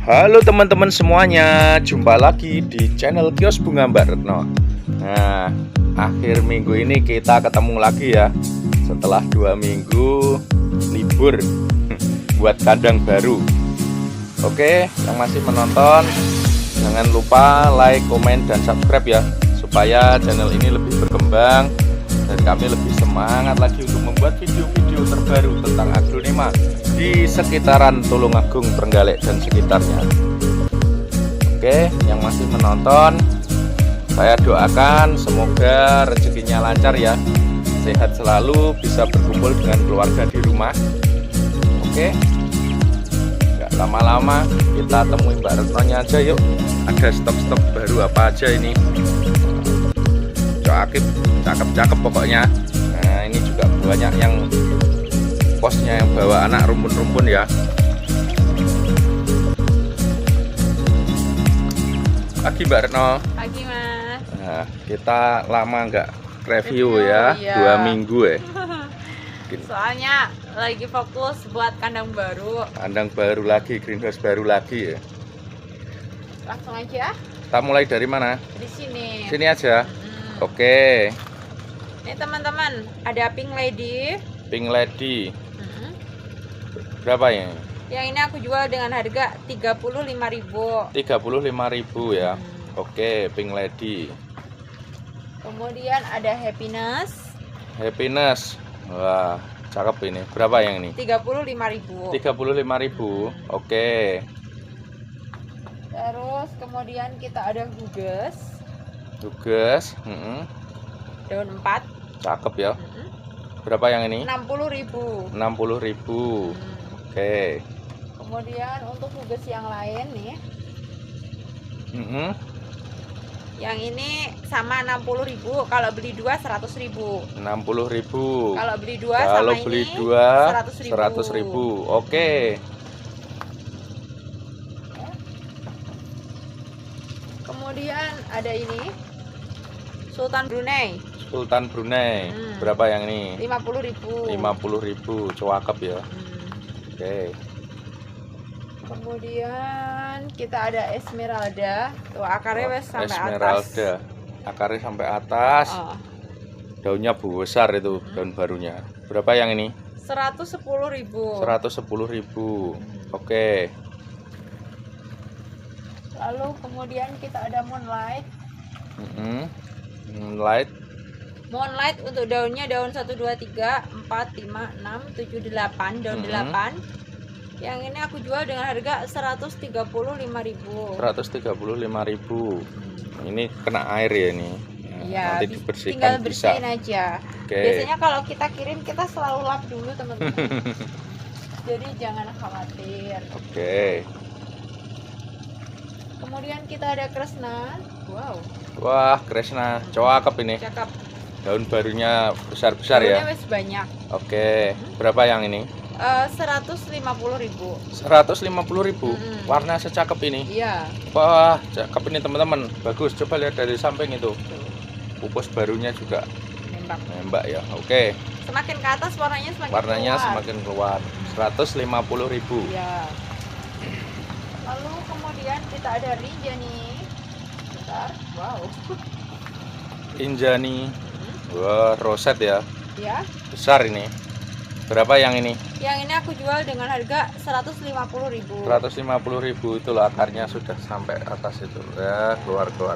Halo teman-teman semuanya, jumpa lagi di channel Kios Bunga Mbak Retno. Nah, akhir minggu ini kita ketemu lagi ya. Setelah 2 minggu libur buat kandang baru. Oke, yang masih menonton jangan lupa like, komen, dan subscribe ya, supaya channel ini lebih berkembang dan kami lebih semangat lagi untuk membuat video-video terbaru tentang agronema di sekitaran Tulungagung, Trenggalek, dan sekitarnya. Oke, yang masih menonton, saya doakan semoga rezekinya lancar ya, sehat selalu, bisa berkumpul dengan keluarga di rumah. Oke, nggak lama-lama kita temui Mbak Retnonya aja yuk. Ada stok-stok baru apa aja ini, cakep-cakep pokoknya. Nah, ini juga banyak yang posnya yang bawa anak rumpun-rumpun ya. Pagi Mbak Retno. Pagi Mas. Nah, kita lama nggak review ya, iya. 2 minggu ya. Soalnya lagi fokus buat kandang baru. Kandang baru lagi, greenhouse baru lagi ya. Langsung aja. Kita mulai dari mana? Di sini. Sini aja. Hmm. Oke. Ini teman-teman, ada pink lady. Pink lady. Hmm. Berapa ya? Yang ini aku jual dengan harga 35.000. 35.000 ya. Hmm. Oke, pink lady. Kemudian ada happiness. Happiness. Wah, cakep ini. Berapa yang ini? 35.000. 35.000. Oke. Terus kemudian kita ada guges. Tugas. Daun 4. Cakep ya. Berapa yang ini? 60.000. 60.000. Oke. Kemudian untuk guges yang lain nih. Yang ini sama 60.000. Kalau beli 2 100.000. 60.000. Kalau beli 2 Kalau sama beli ini 2 100.000. 100.000. Oke. Kemudian ada ini Sultan Brunei. Sultan Brunei. Berapa yang ini? 50.000. 50.000. Cakep ya. Oke. Kemudian kita ada Esmeralda. Tuh akarnya wes sampai Esmeralda. atas. Akarnya sampai atas. Oh. Daunnya besar itu, daun barunya. Berapa yang ini? 110.000. 110.000. Oke. Lalu kemudian kita ada Moonlight. Moonlight. Moonlight untuk daunnya daun 1 2 3 4 5 6 7 8, daun 8. Yang ini aku jual dengan harga 135.000. 135.000. Ini kena air ya ini. Iya, nanti dibersihkan, tinggal bisa. bersihin aja. Oke. Biasanya kalau kita kirim kita selalu lap dulu teman-teman. Jadi jangan khawatir. Oke. Kemudian kita ada Kresna. Wow. Wah, Kresna, cakep ini. Cakep. Daun barunya besar-besar ya. Daunnya wes banyak. Oke. Berapa yang ini? 150.000. 150.000. Warna secakep ini. Iya. Wah, cakep ini teman-teman. Bagus. Coba lihat dari samping itu. Pupus barunya juga nembak ya. Oke. Semakin ke atas warnanya semakin keluar. 150.000. Iya. Lalu kemudian kita ada Rinjani. Bentar. Wow. Injani. Wah, roset ya. Ya. Besar ini. Berapa yang ini? Yang ini aku jual dengan harga 150.000. 150.000 itu loh, akarnya sudah sampai atas itu. Ya, keluar-keluar.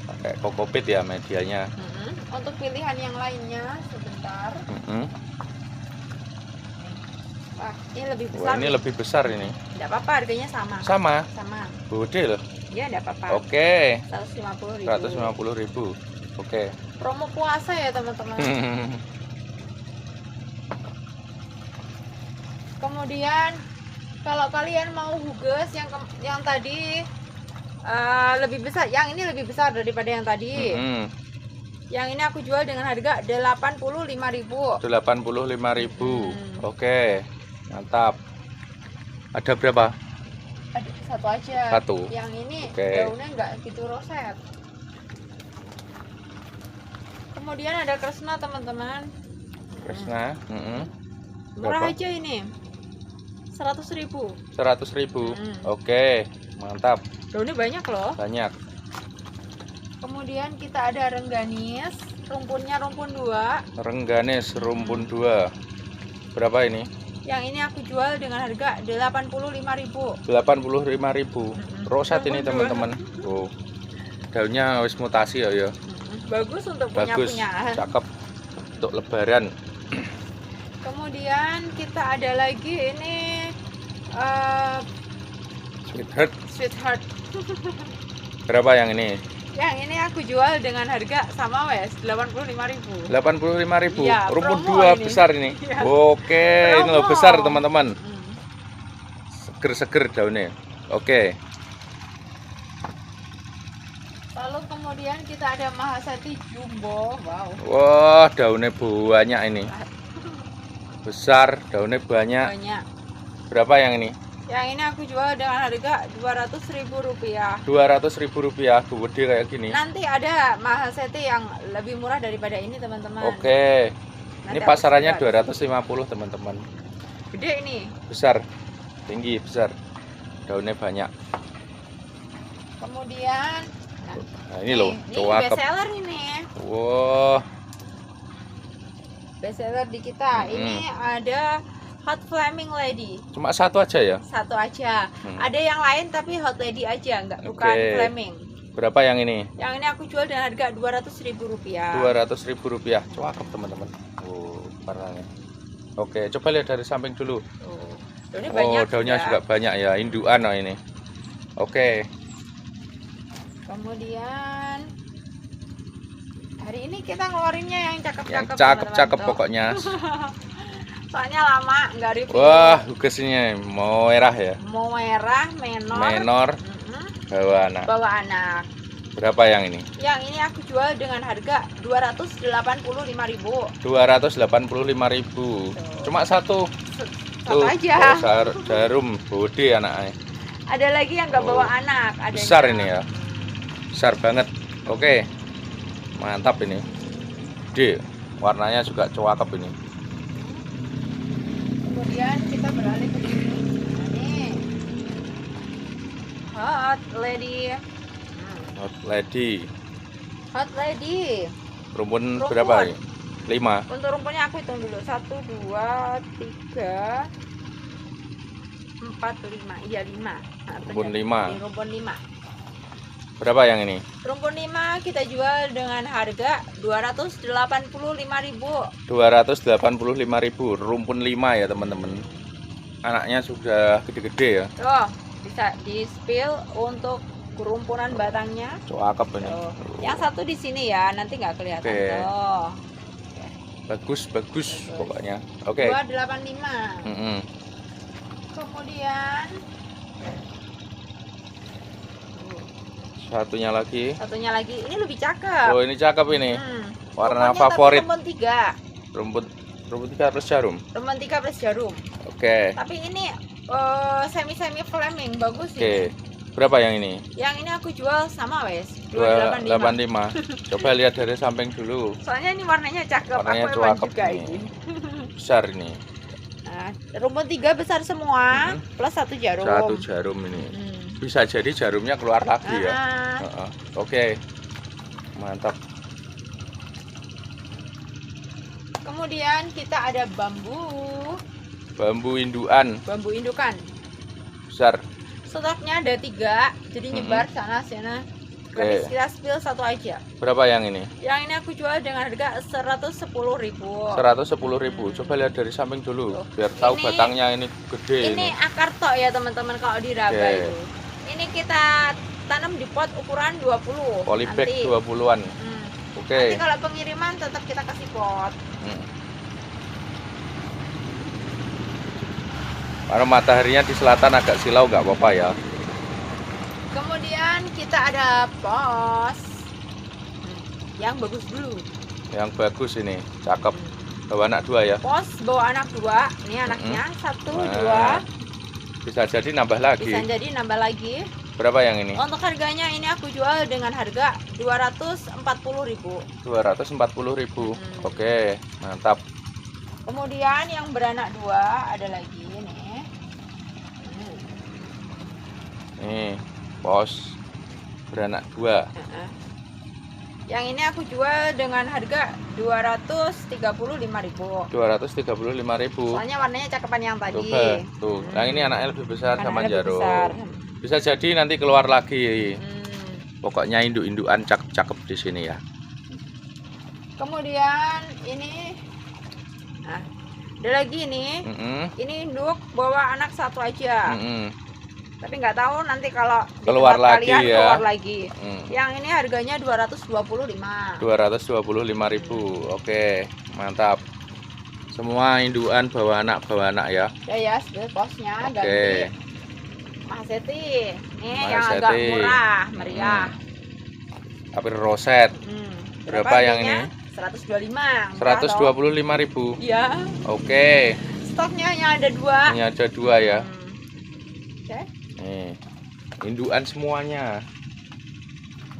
Pakai kokopit ya medianya. Untuk pilihan yang lainnya sebentar. Wah, ini lebih besar. Wah, ini lebih besar ini. Tidak apa-apa, harganya sama. Sama. Gede loh. Iya, tidak apa-apa. Oke. 150.000. 150.000. Oke. Promo puasa ya, teman-teman. Kemudian kalau kalian mau huges yang tadi lebih besar, yang ini lebih besar daripada yang tadi. Yang ini aku jual dengan harga 85.000. 85.000. Oke. Mantap. Ada berapa? Ada satu aja. Satu. Yang ini Oke. daunnya nggak gitu roset. Kemudian ada Kresna teman-teman. Kresna. Murah aja ini. 100.000. 100.000. Oke, mantap. Daunnya banyak loh. Banyak. Kemudian kita ada rengganis, rumpunnya rumpun 2. Rengganis rumpun 2. Berapa ini? Yang ini aku jual dengan harga 85.000. 85.000. Rosat ini teman-teman. Oh. Daunnya wis mutasi ya. Bagus untuk Bagus. punya-punyaan. Cakep untuk lebaran. Kemudian kita ada lagi ini sweetheart. Berapa yang ini? Yang ini aku jual dengan harga sama wes 85.000. 85.000. Iya, Rumpun promo 2 ini. besar ini. Iya. Oke, ini loh Promo. besar teman-teman. Seger-seger daunnya. Oke. Lalu kemudian kita ada Mahasati Jumbo. Wow. Wah, daunnya banyak ini. Besar, daunnya banyak. Banyak. Berapa yang ini? Yang ini aku jual dengan harga 200.000 rupiah. 200.000 rupiah. Gede kayak gini. Nanti ada Mahasati yang lebih murah daripada ini teman-teman. Oke. Nanti Ini aku pasarannya jual. 250 teman-teman. Gede ini. Besar, tinggi, besar. Daunnya banyak. Kemudian Nah, ini loh, ini cakep. best seller ini. Wah, Best seller di kita. Ini ada Hot Flaming Lady. cuma satu aja ya? Satu aja. Ada yang lain tapi Hot Lady aja, bukan Oke. Flaming. Berapa yang ini? Yang ini aku jual dengan harga 200.000 rupiah. 200.000 rupiah. Cakep teman-teman. Oh, warnanya. Oke, coba lihat dari samping dulu. Daunnya Oh, banyak daunnya juga banyak ya. Induan oh ini. Oke. Kemudian hari ini kita ngeluarinnya yang Yang cakep-cakep. cakep-cakep teman-teman. pokoknya. Soalnya lama nggak review. Wah, hugesnya mau merah ya. Mau merah, menor. Menor, bawa anak. Bawa anak. Berapa yang ini? Yang ini aku jual dengan harga 285.000. 285.000. Cuma satu. Satu aja. Jarum bodi anaknya. Ada lagi yang nggak bawa anak. Adanya. Besar ini ya. Besar banget. Oke. Mantap ini. Gede. Warnanya juga cakep ini. Kemudian kita beralih ke sini. Ini Hot Lady. Hot Lady. Hot Lady. Rumpun Rumpun. berapa ini? 5. Untuk rumputnya aku hitung dulu. 1, 2, 3, 4, 5. Iya 5. Nah, Rumpun benar. 5. Ini rumpun 5. Berapa yang ini? Rumpun 5 kita jual dengan harga 285.000. 285.000. Rumpun 5 ya teman-teman. Anaknya sudah gede-gede ya. Tuh, bisa di spill untuk kerumpunan batangnya. Cakep ini. Tuh. Yang satu di sini ya, nanti nggak kelihatan. Oke. Tuh. Bagus pokoknya. Oke. 285. Kemudian Satunya lagi. ini lebih cakep. Oh, ini cakep ini. Warna Rumputnya favorit. tapi rumpun 3. Rumput 3 plus jarum. Rumpun 3 plus jarum. Oke. Tapi ini semi flaming, bagus Oke. ini. Berapa yang ini? Yang ini aku jual sama wes 285. Coba lihat dari samping dulu. Soalnya ini warnanya cakep. Warnanya aku emang cakep juga ini. ini. Besar ini. Nah, rumpun 3 besar semua plus 1 jarum. Satu jarum ini. Bisa jadi jarumnya keluar lagi ya. Oke. Mantap. Kemudian kita ada Bambu induan. bambu indukan. Besar. Stoknya ada 3, jadi nyebar sana sini. Tapi kita spill satu aja. Berapa yang ini? Yang ini aku jual dengan harga 110.000. 110.000. Coba lihat dari samping dulu, biar tahu Ini- batangnya ini gede Ini ini. akar tok ya teman-teman kalau di Raba Oke. itu. Ini kita tanam di pot ukuran 20. Polybag Nanti. 20-an. Oke. Nanti kalau pengiriman tetap kita kasih pot. Karena mataharinya di selatan agak silau nggak apa-apa ya. Kemudian kita ada pos yang bagus dulu. Yang bagus ini, cakep. Bawa anak 2 ya. Pos bawa anak 2. Ini anaknya 1, 2. Bisa jadi nambah lagi. Bisa jadi nambah lagi. Berapa yang ini? Untuk harganya ini aku jual dengan harga 240.000. 240.000. Oke, mantap. Kemudian yang beranak 2 ada lagi nih. Pos beranak 2. Yang ini aku jual dengan harga 235.000. 235.000. Soalnya warnanya cakepan yang tadi. Coba tuh. Yang ini anaknya lebih besar sama Anaknya lebih Jaro. besar. Bisa jadi nanti keluar lagi. Pokoknya induk-indukan cakep-cakep di sini ya. Kemudian ini, nah, ada lagi nih. Ini induk bawa anak 1 aja. Tapi nggak tahu nanti kalau keluar lagi kalian ya. Keluar lagi. Yang ini harganya 225. 225.000. Oke, mantap. Semua indukan bawa anak ya. Ya, posnya Oke. ganti Mahaseti. Nih yang Mahaseti. agak murah, meriah. Tapi roset. Berapa yang ini? 125. 125.000. Iya. Oke. Stoknya hanya ada 2. Hanya ada 2 ya. Oke. Nih, indukan semuanya.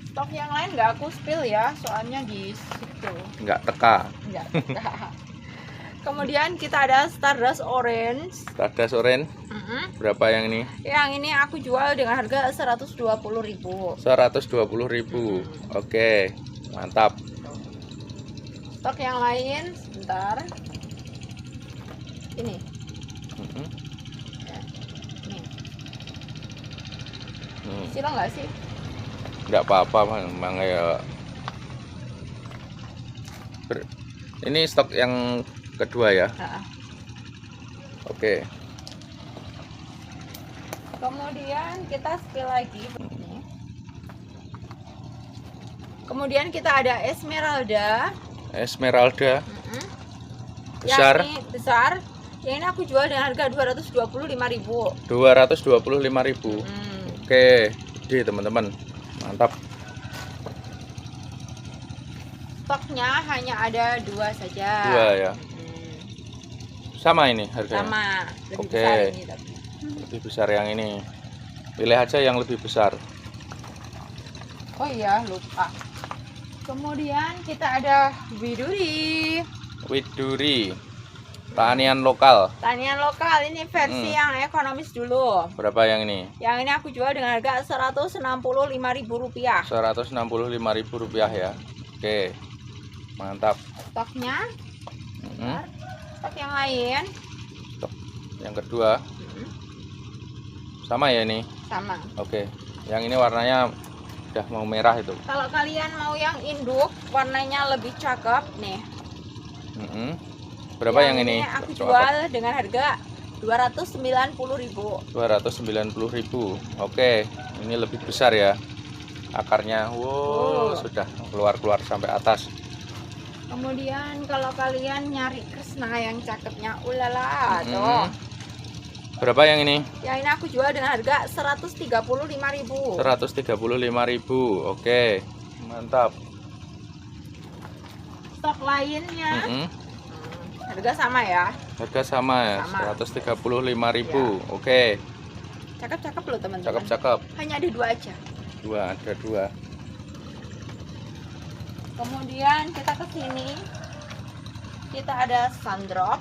Stok yang lain nggak aku spill ya, soalnya di situ. Nggak teka. Nggak. Kemudian kita ada Stardust Orange. Stardust Orange. Berapa yang ini? Yang ini aku jual dengan harga 120.000. 120.000. Oke, mantap. Stok yang lain, sebentar. Ini. Silo nggak sih? Nggak apa-apa, memang ya. Ini stok yang kedua ya. Oke. Kemudian kita spill lagi. Kemudian kita ada Esmeralda. Besar. Yang ini besar. Yang ini aku jual dengan harga 225.000. 225.000. Oke, gede teman-teman. Mantap. Stoknya hanya ada 2 saja. 2 ya. Sama ini harganya. Sama. Lebih Oke. besar ini tapi. Lebih besar yang ini. Pilih aja yang lebih besar. Oh iya, lupa. Kemudian kita ada Widuri. Tanian lokal. Tanian lokal ini versi yang ekonomis dulu. Berapa yang ini? Yang ini aku jual dengan harga Rp165.000. Rp165.000 ya. Oke. Mantap. Stoknya. Stok yang lain. Stok yang kedua. Sama ya ini? Sama. Oke. Yang ini warnanya udah mau merah itu. Kalau kalian mau yang induk warnanya lebih cakep nih. Berapa yang ini? Aku jual dengan harga 290.000. 290.000. Oke, ini lebih besar ya. Akarnya sudah keluar sampai atas. Kemudian kalau kalian nyari kresna yang cakepnya, ulala tuh. Berapa yang ini? Yang ini aku jual dengan harga 135.000. 135.000. Oke. Mantap. Stok lainnya harga sama ya. Harga sama ya. 135.000. Ya. Oke. Cakep-cakep loh teman-teman. Cakep-cakep. Hanya ada 2 aja. Ada 2. Kemudian kita ke sini. Kita ada Sandrop.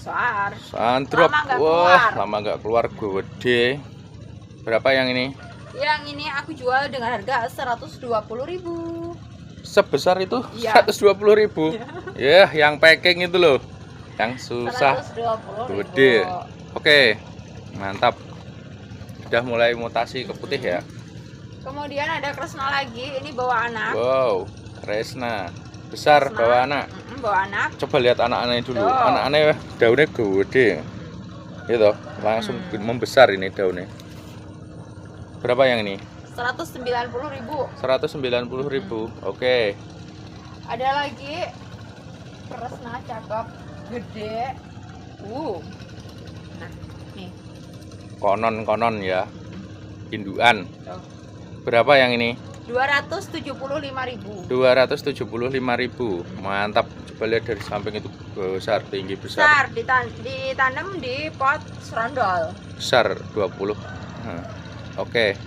Sandrop. Wah, lama nggak keluar gede. Berapa yang ini? Yang ini aku jual dengan harga 120.000. Sebesar itu? Ya. 120.000. Ya, yang packing itu loh. Yang susah. 120.000. Gede. Oke. Mantap. Sudah mulai mutasi ke putih ya. Kemudian ada kresna lagi, ini bawa anak. Wow, kresna. Besar bawa anak. Bawa anak. Coba lihat anak-anaknya dulu. Anak-anaknya daunnya gede. Gitu, langsung membesar ini daunnya. Berapa yang ini? 190.000. 190.000. Oke. Ada lagi kresna cakep, gede. Nah, nih. Konon ya. Indukan. Berapa yang ini? 275.000. 275.000. Mantap. Coba lihat dari samping itu besar, tinggi besar. Ditanam di pot serondol. Besar 20. Oke.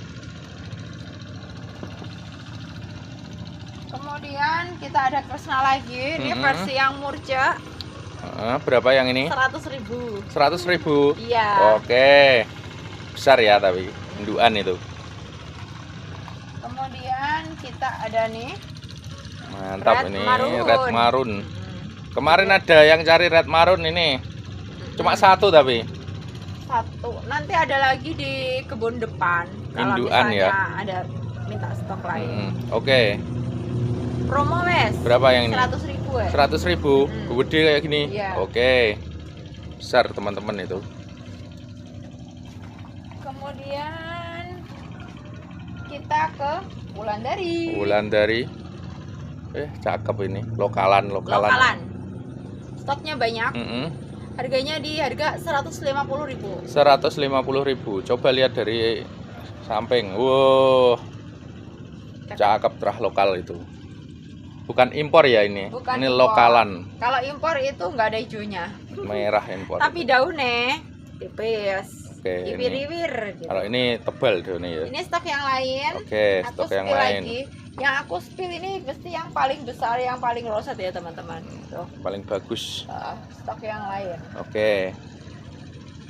Kemudian kita ada kresna lagi, ini versi yang murca. Berapa yang ini? 100.000. 100.000. Iya. Oke. Besar ya tapi indukan itu. Kemudian kita ada nih. Mantap, Red ini Maroon. red maroon. Kemarin ada yang cari red maroon ini. Cuma satu tapi. Satu. Nanti ada lagi di kebun depan. Kalau Induan misalnya ya. ada minta stok lain. Oke. Promo wes. Berapa yang ini? 100.000 ya. 100.000. Gede kayak gini. Iya. Oke. Besar teman-teman itu. Kemudian kita ke Wulandari. Wulandari. Cakep ini. Lokalan. Lokalan. Stoknya banyak. Mm-mm. Harganya di harga 150.000. 150.000. Coba lihat dari samping. Wow. Cakep terah lokal itu. Bukan impor ya ini. Bukan ini impor. Lokalan. Kalau impor itu nggak ada hijaunya. Merah impor. Tapi daunnya tipis. Oke, ini. Iwir-iwir gitu. Kalau ini tebal daunnya ya. Ini stok yang lain. Oke, Aku stok yang spill lain. lagi. Yang aku spill ini pasti yang paling besar, yang paling roset ya teman-teman. Tuh, Paling bagus. stok yang lain. Oke.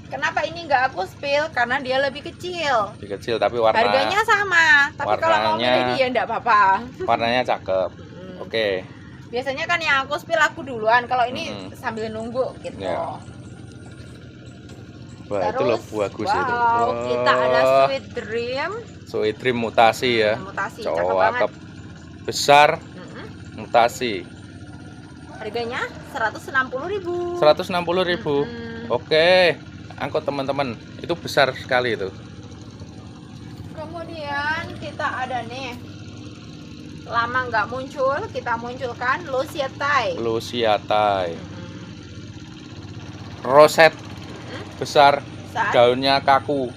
Kenapa ini nggak aku spill? Karena dia lebih kecil. Lebih kecil tapi warna Harganya sama, tapi kalau mau warnanya- milih dia nggak apa-apa. warnanya cakep. Oke. Biasanya kan yang aku spill aku duluan. Kalau ini sambil nunggu gitu. Ya. Wah, itu loh bagus wow, itu. Kita ada Wah, Sweet Dream. Sweet Dream mutasi ya. Mutasi, cakep banget. Cakep. Besar Mm-mm. mutasi. Harganya 160.000. 160.000. Mm-mm. Oke. Angkut teman-teman. Itu besar sekali itu. Kemudian kita ada nih, lama nggak muncul, kita munculkan Lucia Thai. Lucia Thai. Roset besar, Saat daunnya kaku.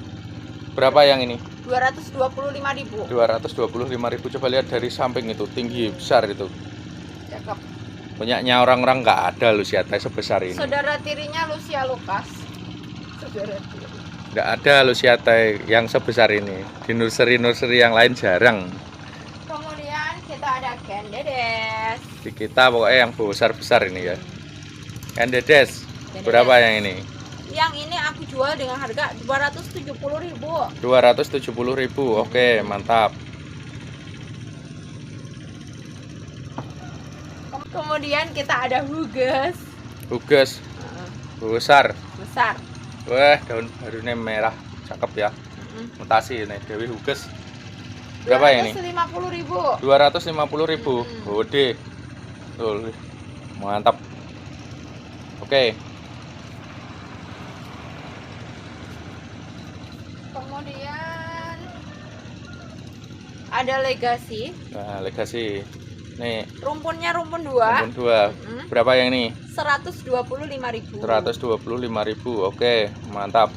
Berapa yang ini? 225.000. 225.000. Coba lihat dari samping itu, tinggi besar itu. Cakep. Banyaknya orang-orang nggak ada Lucia Thai sebesar ini. Saudara tirinya Lucia Lucas. Saudara tiri. Nggak ada Lucia Thai yang sebesar ini. Di nursery yang lain jarang. Kemudian kita ada Candedes. Di kita pokoknya yang besar-besar ini ya. Candedes. Berapa yang ini? Yang ini aku jual dengan harga 270.000. 270.000. Oke, mantap. Kemudian kita ada Huges. Huges besar. Besar. Wah, daun barunya merah. Cakep ya. Mutasi ini Dewi Huges. Berapa yang ini? 250.000. 250.000. Gede. Tuh. Mantap. Oke. Kemudian ada Legacy. Nah, Legacy. Nih, Rumpunnya rumpun 2. rumpun 2. Berapa yang ini? 125.000. 125.000. Oke, mantap.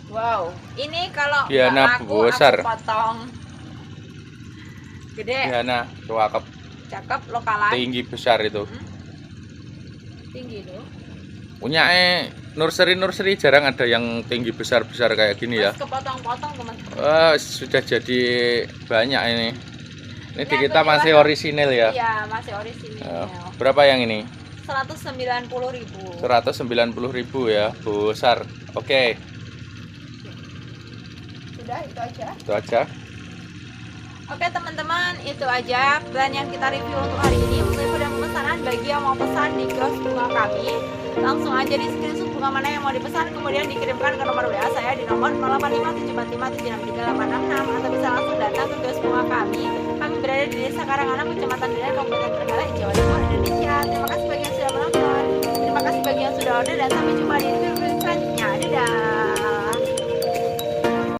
Wow, ini kalau Diana nggak laku besar. aku potong. Gede, Diana, cakep, cakep, lokalan. tinggi besar itu. Tinggi loh. Punya nursery jarang ada yang tinggi besar kayak gini ya. Terus kepotong-potong teman. Sudah jadi banyak ini. Ini di Yang kita kedua, masih orisinil ya. Iya, masih orisinil. Berapa yang ini? 190.000. 190.000 ya, besar. Oke, Sudah itu aja. itu aja. Oke teman-teman, itu aja plan yang kita review untuk hari ini. Untuk info dan pemesanan bagi yang mau pesan di kios bunga kami, langsung aja di screenshot bunga mana yang mau dipesan, kemudian dikirimkan ke nomor WA saya di nomor 0857457686, atau bisa langsung datang ke kios bunga kami. Kami berada di Desa Karanganom, Kecamatan Benar, Kabupaten Trenggalek, Jawa Timur, Indonesia. Terima kasih bagi yang sudah menonton, terima kasih bagi yang sudah order, dan sampai jumpa di video selanjutnya. Dadah.